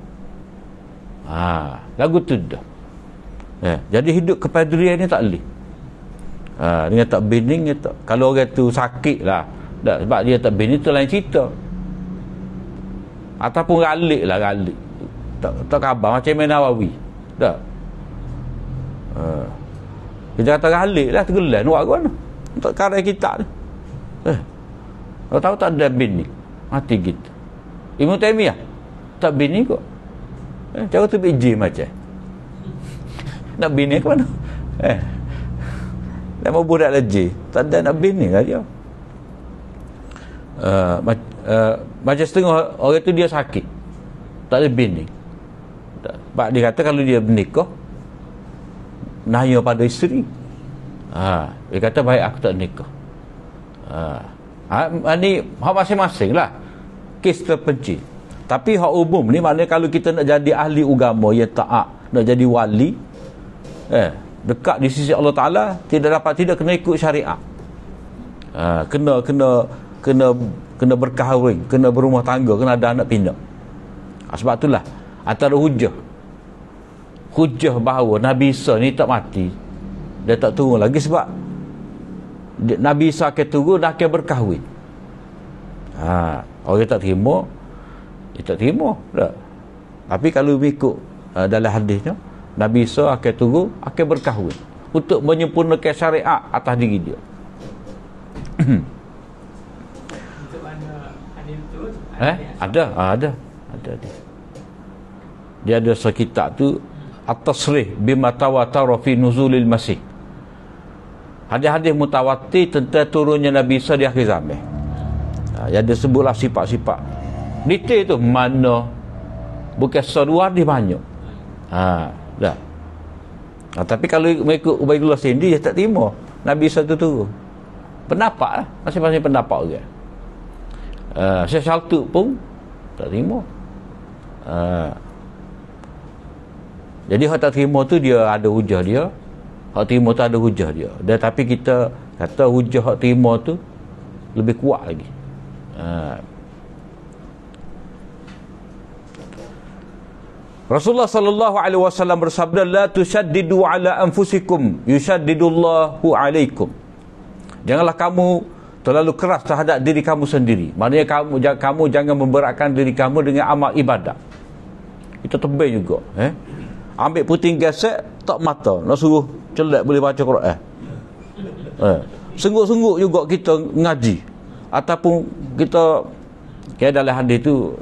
Lagu tu dah. Jadi hidup kepadrian ni tak boleh. Dengan tak bini tak. Kalau orang tu sakit lah, dah, sebab dia tak bini tu lain cerita. Ataupun ralik. Tak khabar macam Imam Nawawi. Dah. Kita kata ralik lah, tergelan buat ke mana untuk karya kita ni. Kalau tahu tak ada bini, mati gitu. Ibn Taymiyah tak bini kok. Cara tu biji macam nak bini ke mana? Dah mau budak lagi, tak ada nak bini lah dia. Macam setengah orang tu dia sakit, tak ada bini. Sebab dia kata kalau dia bernikah naya pada isteri. Dia kata baik aku tak nikah. Ni hak masing-masing lah, kes terpencil. Tapi hak umum ni maknanya kalau kita nak jadi ahli agama yang taat, nak jadi wali, dekat di sisi Allah Ta'ala, tidak kena ikut syariat. Kena berkahwin, kena berumah tangga, kena ada anak pinak. Sebab itulah antara hujah bahawa Nabi Isa ni tak mati, dia tak turun lagi sebab Nabi Isa akan turun dan akan berkahwin. Orang tak terima, dia tak terima tak. Tapi kalau ikut dalam hadisnya, Nabi Isa akan turun, akan berkahwin untuk menyempurnakan syariat atas diri dia. Ada. Dia ada sekitab tu At-Tasrih bima tawatara fi nuzulil Masih. Hadis-hadis mutawatir tentang turunnya Nabi Isa di akhir zaman. Ada sebutlah sifat-sifat detail tu mana, bukan satu hadis banyak. Dah. Tapi kalau mengikut Ubaidullah sendiri, dia tak terima Nabi satu turun. Pendapat lah, masing-masing pendapat orang. Syekh Shaltut pun tak terima. Jadi hak tak terima tu dia ada hujah dia, hak terima tu ada hujah dia. Dan tapi kita kata hujah hak terima tu lebih kuat lagi. Rasulullah sallallahu alaihi wasallam bersabda, la tushaddidu ala anfusikum yushaddidullahu alaikum. Janganlah kamu terlalu keras terhadap diri kamu sendiri. Maknanya kamu jangan memberatkan diri kamu dengan amal ibadat. Itu tebing juga, ambil puting gesek tak mata, nak suruh celak boleh baca Quran. Sungguh-sungguh juga kita ngaji, ataupun kita dalam hadis tu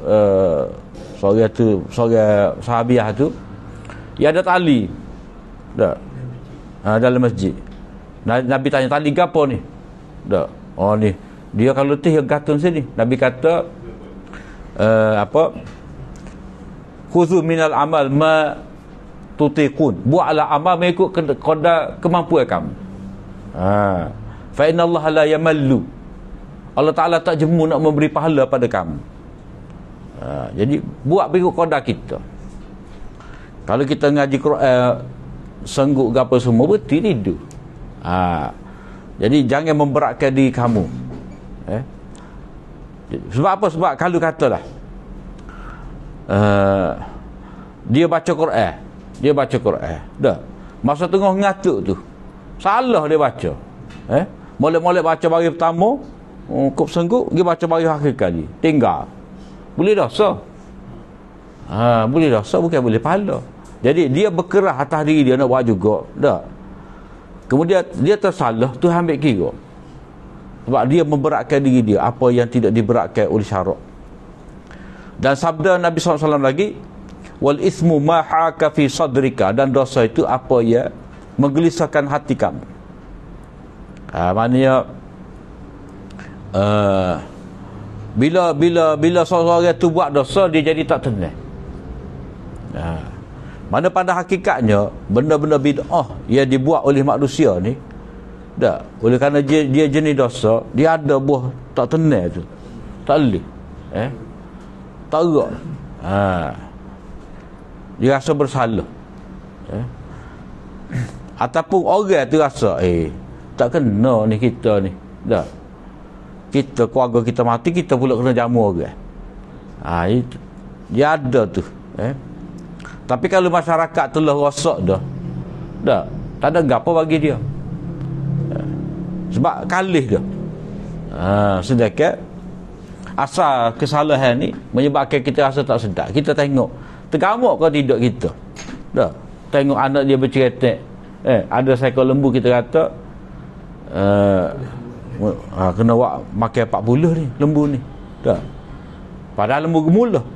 seorang sahabiah tu dia ada tali tak dalam masjid. Nabi tanya, tali gapo ni? Tak. Oh ni dia kalau letih yang gantung sini. Nabi kata khuzu minal amal ma tutiqun, buatlah amal mengikut kadar kemampuan kamu. Fa inna Allah la yamallu, Allah Ta'ala tak jemu nak memberi pahala pada kamu. Jadi buat mengikut kadar kita. Kalau kita ngaji Quran sanggup ke apa semua, betul tidur. Jadi jangan memberatkan diri kamu. Sebab apa? Sebab kalau katalah dia baca Quran dah, masa tengah ngatuk tu salah dia baca, molek-molek baca bagi pertama, kop senggup dia baca bagi akhir kali, tinggal, boleh dosa. Boleh dosa, bukan boleh pahala. Jadi dia berkerah atas diri dia nak buat juga dah. Kemudian dia tersalah, tu ambil kira, sebab dia memberatkan diri dia apa yang tidak diberatkan oleh syarak. Dan sabda Nabi SAW lagi, wal ismu ma haka fi sadrika, dan dosa itu apa yang menggelisahkan hati kamu. Maknanya bila seorang itu buat dosa, dia jadi tak tenang. Mana pada hakikatnya benda-benda bid'ah yang dibuat oleh manusia ni, tak, oleh kerana dia jenis dosa, dia ada buah tak tenang tu, tak boleh, tak gerak. Dia rasa bersalah, ataupun orang tu rasa tak kena ni kita ni, tak, kita keluarga kita mati, kita pula kena jamu orang. Itu dia ada tu. Tapi kalau masyarakat telah rosak dah, tak ada gapo bagi dia, sebab kalih dah. Sedangkan asal kesalahan ni menyebabkan kita rasa tak sedap. Kita tengok tergamuk ke tidak kita, dah tengok anak dia berceretek, ada seekor lembu, kita kata kena buat makan 40 ni lembu ni, dah, padahal lembu gemula,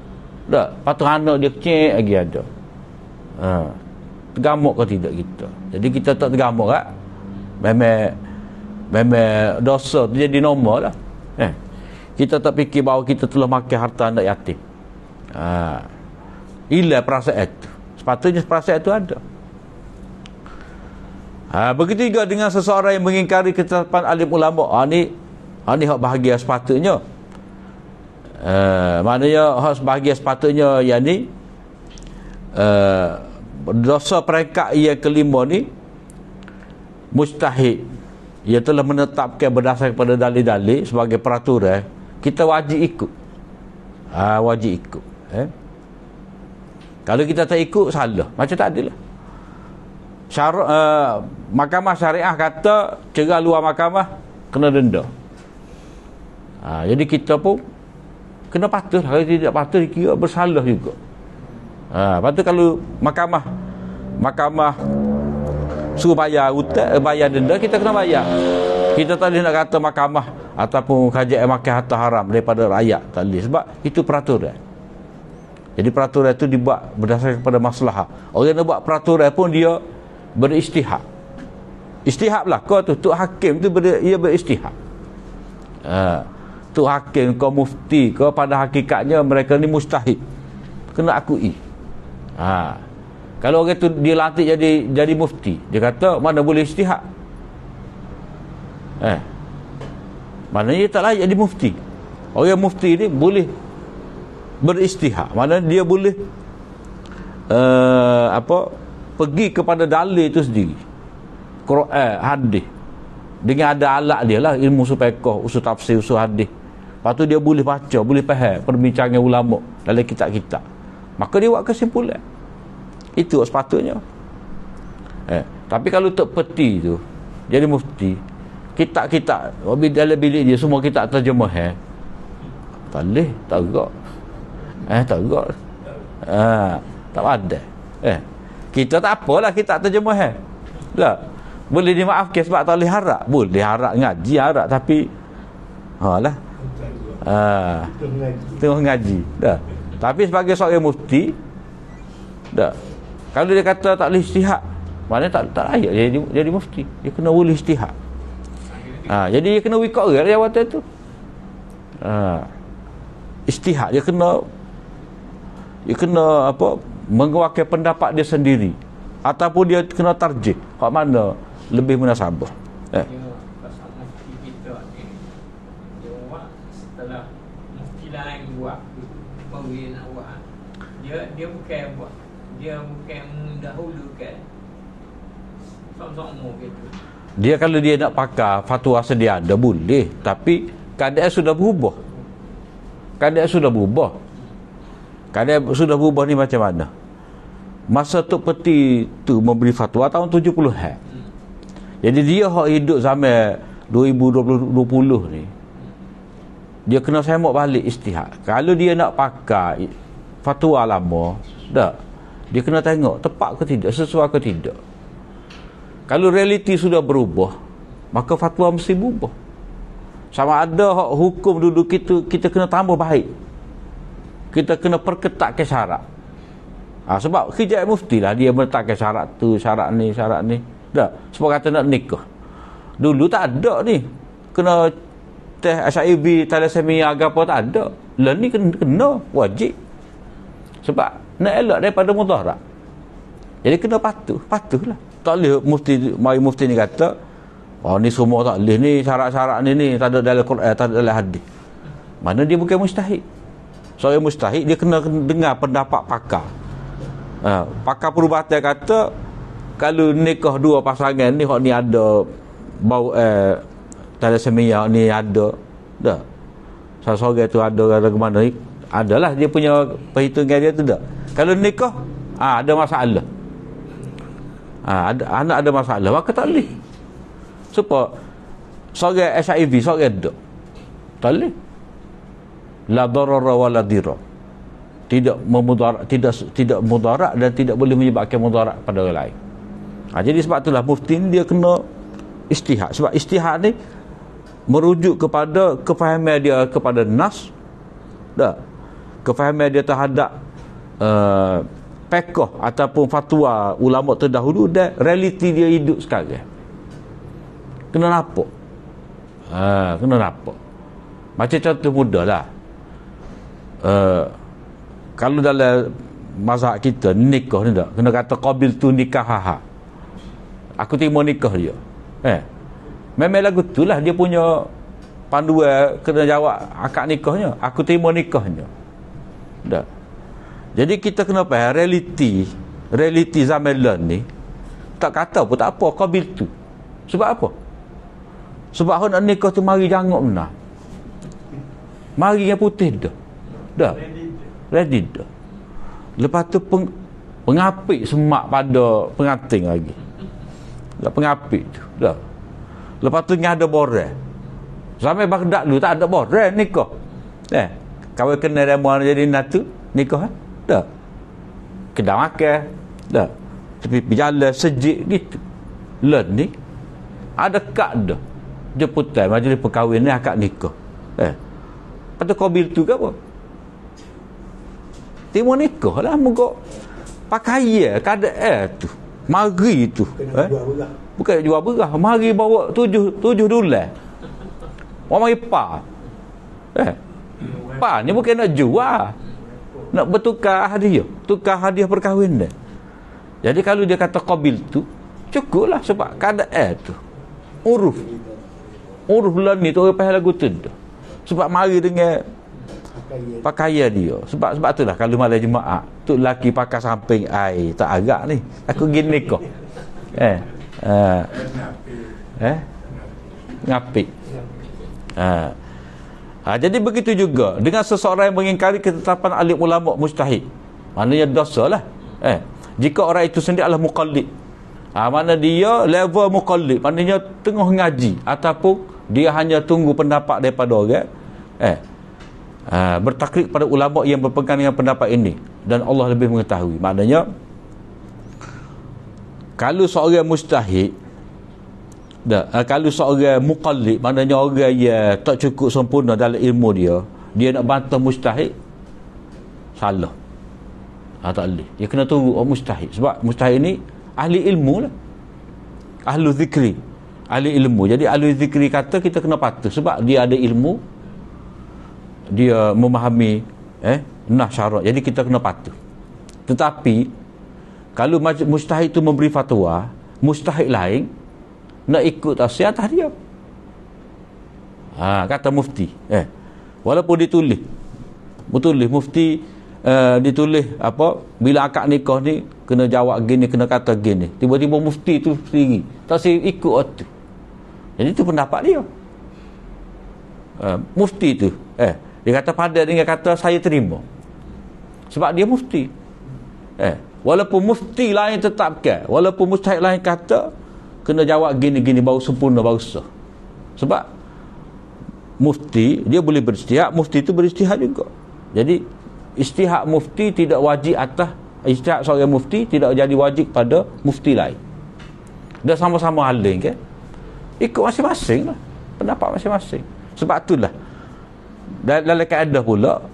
dah, patut anak dia kecil lagi ada. Tergamuk ke tidak kita? Jadi kita tak tergamuk kan? Memang dosa tu jadi normal lah. Kita tak fikir bahawa kita telah makan harta anak yatim. Hilang perasaan itu. Sepatutnya perasaan itu ada. Begitu juga dengan seseorang yang mengingkari ketetapan alim ulama. Ni hak bahagia sepatutnya. Maknanya hak bahagia sepatutnya yang ni, dosa peringkat yang kelima ni mustahil, ia telah menetapkan berdasarkan pada dalil-dalil sebagai peraturan, kita wajib ikut. Wajib ikut. Kalau kita tak ikut, salah, macam tak adil lah. Mahkamah syariah kata cerai luar mahkamah kena denda. Jadi kita pun kena patuh. Kalau tidak patuh, kira bersalah juga. Lepas tu kalau mahkamah suruh bayar hutang, bayar denda, kita kena bayar. Kita tak boleh nak kata mahkamah ataupun kerajaan makan harta haram daripada rakyat, tak boleh, sebab itu peraturan. Jadi peraturan itu dibuat berdasarkan kepada maslahah. Orang yang buat peraturan pun dia beristihad. Istihad belaka tu, Tok Hakim tu dia beristihad. Tok Hakim ke mufti ke, pada hakikatnya mereka ni mustahid, kena akui. Kalau orang tu dia lantik jadi mufti, dia kata mana boleh ijtihad. Maknanya dia tak layak jadi mufti. Orang mufti ni boleh berijtihad. Maknanya dia boleh pergi kepada dalil itu sendiri. Quran, hadis. Dengan ada alat dia lah, ilmu usul fiqh, usul tafsir, usul hadis. Lepas tu dia boleh baca, boleh faham perbincangan ulama dalam kitab-kitab. Maka dia buat kesimpulan. Itu sepatutnya. Tapi kalau Tok Peti tu jadi mufti, kitab-kitab dalam bilik dia semua kitab terjemah, tak boleh, tak gerak. Tak gerak. Tak ada. Kita tak apalah kitab terjemah. Tak. Boleh dimaafkan sebab tak boleh harap. Boleh harap ngaji harap, tapi tengah ngaji. Dah. Tapi sebagai seorang mufti, dah. Kalau dia kata tak boleh ijtihad, maknanya tak layak jadi mufti. Dia kena boleh ijtihad. Jadi dia kena wikak erat jawatan tu. Ijtihad dia kena mengeluarkan pendapat dia sendiri, ataupun dia kena tarjih kat mana lebih munasabah. Pasal mufti kita ni, dia buat setelah mufti lain buat, baru dia nak buat. Dia bukan buat, dia bukan mendahulukan sama-sama gitu. Dia kalau dia nak pakai fatwa sedia ada boleh, tapi keadaan sudah berubah. Keadaan sudah berubah ni macam mana? Masa Tok Peti tu memberi fatwa tahun 70-an. Jadi dia hak hidup zaman 2020 ni, dia kena semak balik ijtihad. Kalau dia nak pakai fatwa lama, tak, dia kena tengok tepat ke tidak, sesuai ke tidak. Kalau realiti sudah berubah, maka fatwa mesti berubah. Sama ada hak hukum duduk kita kena tambah baik, kita kena perketatkan syarat. Sebab kerja mufti lah dia meletakkan syarat tu, syarat ni. Tak, sebab kata nak nikah. Dulu tak ada ni, kena teh HIV, thalassemia, apa tak ada. Lah ni kena wajib. Sebab nak elak daripada mudarat. Jadi kena patuhlah. Tak boleh mufti ni kata, ni semua tak boleh ni, syarat-syarat ni tak ada dalam Quran, tak ada dalam hadis. Mana dia bukan mustahid. Soal mustahid dia kena dengar pendapat pakar. Pakar perubatan kata kalau nikah dua pasangan ni, hak ni ada bau thalassemia ni ada dah. Seorang tu ada ke mana ni, adalah dia punya perhitungan dia tu dah. Kalau nikah ada masalah. Anak ada masalah, maka tak boleh. Sebab seorang HIV, seorang ada. Tak boleh. La darara wa la dirar. Tidak mudarat dan tidak boleh menyebabkan mudarat pada orang lain. Jadi sebab itulah mufti ni dia kena ijtihad. Sebab ijtihad ni merujuk kepada kefahaman dia kepada nas, tak, kefahaman dia terhadap fiqh ataupun fatwa ulama terdahulu dan realiti dia hidup sekarang. Kena nampak. Kena nampak. Macam contoh mudah lah. Kalau dalam mazhab kita nikah ni tak, kena kata qabil tu nikah. Aku terima nikah dia. Memang lagu tu lah dia punya panduan, kena jawab akad nikahnya. Aku terima nikahnya. Tak. Jadi kita kena faham realiti zaman ni. Tak kata pun tak apa qabil tu. Sebab apa? Sebab orang nak nikah tu mari jangok benar. Mari yang putih dah. Dah. Ready dah. Lepas tu pengapik semak pada pengantin lagi. Dah pengapik tu. Dah. Lepas tu ada borang. Sampai Baghdad dulu tak ada borang nikah. Kawin kena demo jadi natu nikah. Dah. Kedai makan. Dah. Tapi berjalan sejik gitu. Len ni ada kad dah. Jemputan majlis perkahwinan ni akad nikah. Lepas tu qabil tu ke apa? Terima nikah lah muka pakaian keadaan tu. Mari tu. Bukan jual berah. Mari bawa $7 Orang mari pa. Pa ni bukan nak jual. Nak bertukar hadiah. Tukar hadiah perkahwinan. Jadi kalau dia kata qabil tu cukuplah, sebab keadaan tu uruf lah ni tu orang faham lagu tu. Sebab mari dengan pakaian dia. Sebab itulah kalau malam Jumaat tu lelaki pakai samping air tak agak ni. Aku gini kau. Ngapik. Jadi begitu juga dengan seseorang yang mengingkari ketetapan alim ulama mujtahid. Maknanya dosa lah. Jika orang itu sendiri adalah muqallid. Mana dia level muqallid, maknanya tengah ngaji ataupun dia hanya tunggu pendapat daripada orang. Bertaklid pada ulama yang berpegang dengan pendapat ini, dan Allah lebih mengetahui. Maknanya kalau seorang mujtahid, kalau seorang muqallid, maknanya orang yang tak cukup sempurna dalam ilmu dia nak bantah mujtahid, salah. Tak boleh. Dia kena tunggu mujtahid. Sebab mujtahid ni ahli ilmu lah, ahli zikri, ahli ilmu. Jadi ahli zikri kata kita kena patuh sebab dia ada ilmu, dia memahami nah syarat, jadi kita kena patuh. Tetapi kalau mujtahid itu memberi fatwa, mujtahid lain nak ikut tafsir atas dia. Kata mufti, walaupun ditulis mufti, ditulis apa, bila akad nikah ni kena jawab gini, kena kata gini, tiba-tiba mufti tu sendiri tak ikut tu. Jadi itu pendapat dia. Mufti tu dia kata pada dengan kata saya terima, sebab dia mufti. Walaupun mufti lain tetapkan, walaupun mujtahid lain kata kena jawab gini-gini baru sempurna, baru sah. Sebab mufti dia boleh beristihad, mufti itu beristihad juga. Jadi istihad mufti tidak wajib atas istihad seorang mufti, tidak jadi wajib pada mufti lain. Dah sama-sama alim kan, ikut masing-masing lah, pendapat masing-masing. Sebab itulah dalam kaedah pula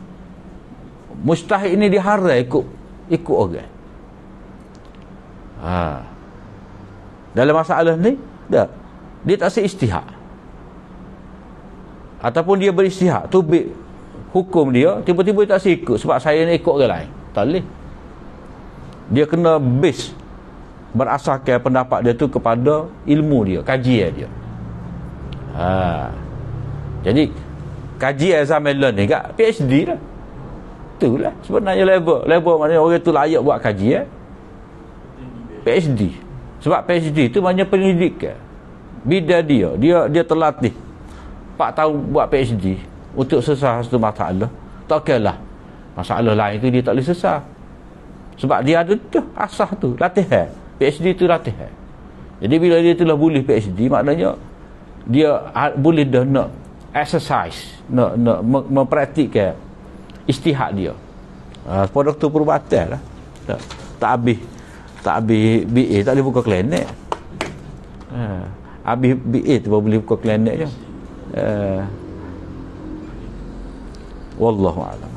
mujtahid ini diharam ikut orang. Dalam masalah ni dia tak istihad, ataupun dia beristihad tu hukum dia, tiba-tiba dia tak ikut sebab saya nak ikut orang lain, tak boleh. Dia kena base berasaskan pendapat dia tu kepada ilmu dia, kajian dia. Jadi kajian examen ni kat PhD lah. Itulah sebenarnya level maknanya orang tu layak buat kajian PhD. Sebab PhD tu maknanya pendidikan bidang dia terlatih 4 tahun buat PhD untuk sesah satu masalah. Tak kiralah masalah lain tu dia tak boleh sesah, sebab dia ada tu asas tu, latihan. PhD tu latihan. Jadi bila dia telah boleh PhD, maknanya dia boleh dah nak exercise, nak mempraktikkan istihad dia. Produk tu perubatan lah. Tak habis BA tak boleh buka klinik. Habis BA tu baru boleh buka klinik je. Wallahu a'lam.